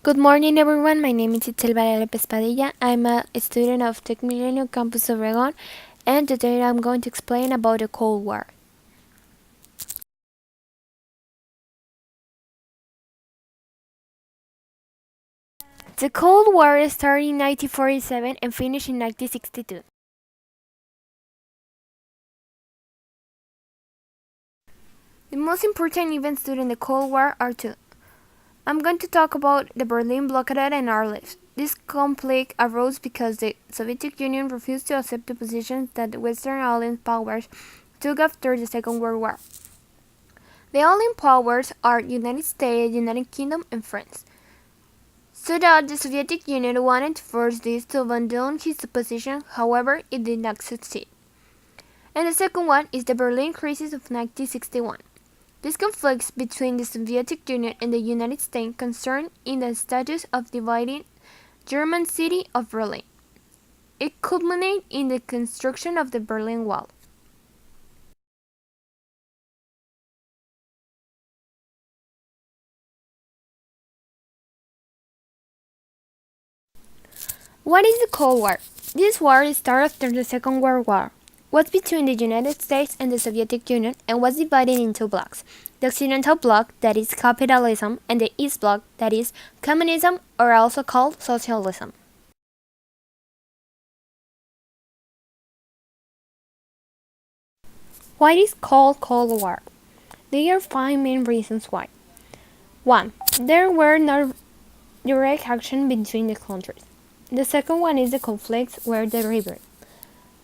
Good morning, everyone. My name is Itzel Varela Pespadilla. I'm a student of Tech Milenio Campus Obregón, and today I'm going to explain about the Cold War. The Cold War started in 1947 and finished in 1962. The most important events during the Cold War are two. I'm going to talk about the Berlin blockade and Arliss. This conflict arose because the Soviet Union refused to accept the positions that the Western Allied powers took after the Second World War. The Allied powers are United States, United Kingdom, and France. So that the Soviet Union wanted to force this to abandon his position, however, it did not succeed. And the second one is the Berlin Crisis of 1961. This conflict between the Soviet Union and the United States concerned in the status of dividing German city of Berlin. It culminated in the construction of the Berlin Wall. What is the Cold War? This war started after the Second World War. Was between the United States and the Soviet Union and was divided into two blocks. The Occidental Bloc, that is capitalism, and the East Bloc, that is communism, or also called socialism. Why it is called Cold War? There are five main reasons why. 1. There were no direct action between the countries. The second one is the conflicts were derived.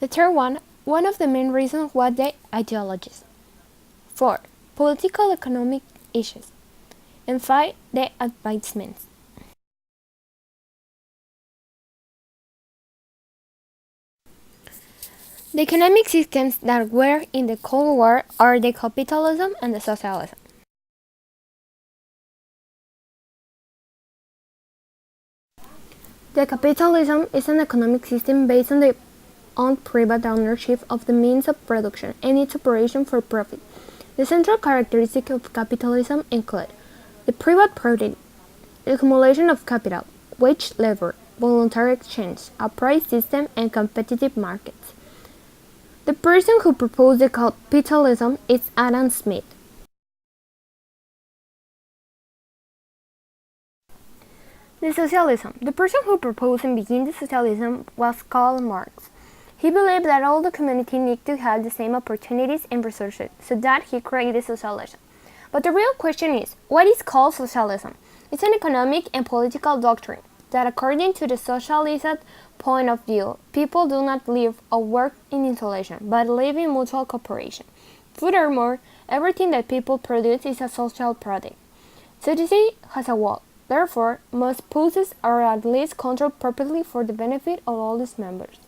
The third one of the main reasons was the ideologies. 4. Political economic issues. And 5. The advancements. The economic systems that were in the Cold War are the capitalism and the socialism. The capitalism is an economic system based on private ownership of the means of production and its operation for profit. The central characteristics of capitalism include the private property, the accumulation of capital, wage labor, voluntary exchange, a price system, and competitive markets. The person who proposed the capitalism is Adam Smith. The socialism. The person who proposed and began the socialism was Karl Marx. He believed that all the community need to have the same opportunities and resources, so that he created socialism. But the real question is, what is called socialism? It's an economic and political doctrine that according to the socialist point of view, people do not live or work in isolation, but live in mutual cooperation. Furthermore, everything that people produce is a social product. Society has a wall. Therefore, most posts are at least controlled properly for the benefit of all its members.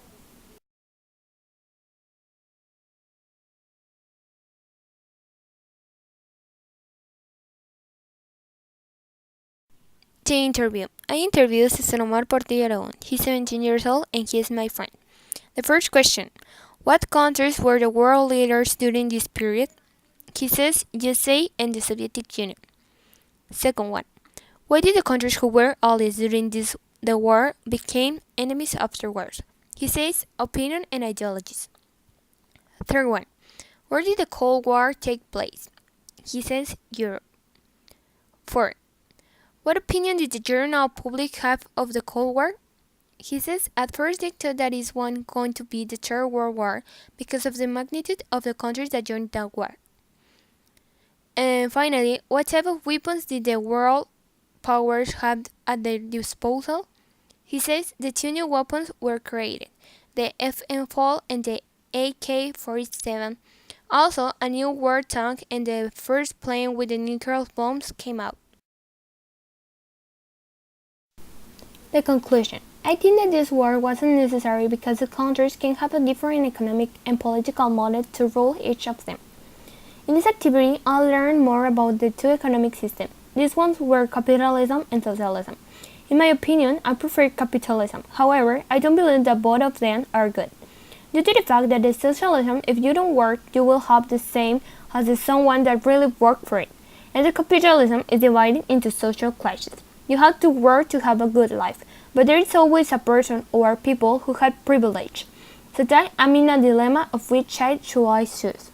The interview. I interviewed Cesar Omar Portilla Aragón. He's 17 years old and he is my friend. The first question. What countries were the world leaders during this period? He says USA and the Soviet Union. Second one. Why did the countries who were allies during the war became enemies afterwards? He says opinion and ideologies. Third one. Where did the Cold War take place? He says Europe. 4. What opinion did the general public have of the Cold War? He says at first they thought that it was going to be the Third World War because of the magnitude of the countries that joined that war. And finally, what type of weapons did the world powers have at their disposal? He says the two new weapons were created, the FM-4 and the AK-47. Also, a new war tank and the first plane with the nuclear bombs came out. The conclusion. I think that this war wasn't necessary because the countries can have a different economic and political model to rule each of them. In this activity, I learned more about the two economic systems. These ones were capitalism and socialism. In my opinion, I prefer capitalism. However, I don't believe that both of them are good. Due to the fact that the socialism, if you don't work, you will have the same as someone that really worked for it. And the capitalism is divided into social classes. You have to work to have a good life, but there is always a person or people who have privilege. Today I'm in a dilemma of which side should I choose.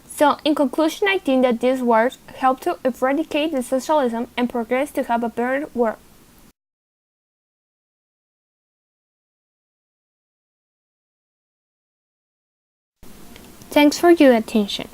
So, in conclusion, I think that these words help to eradicate the socialism and progress to have a better world. Thanks for your attention.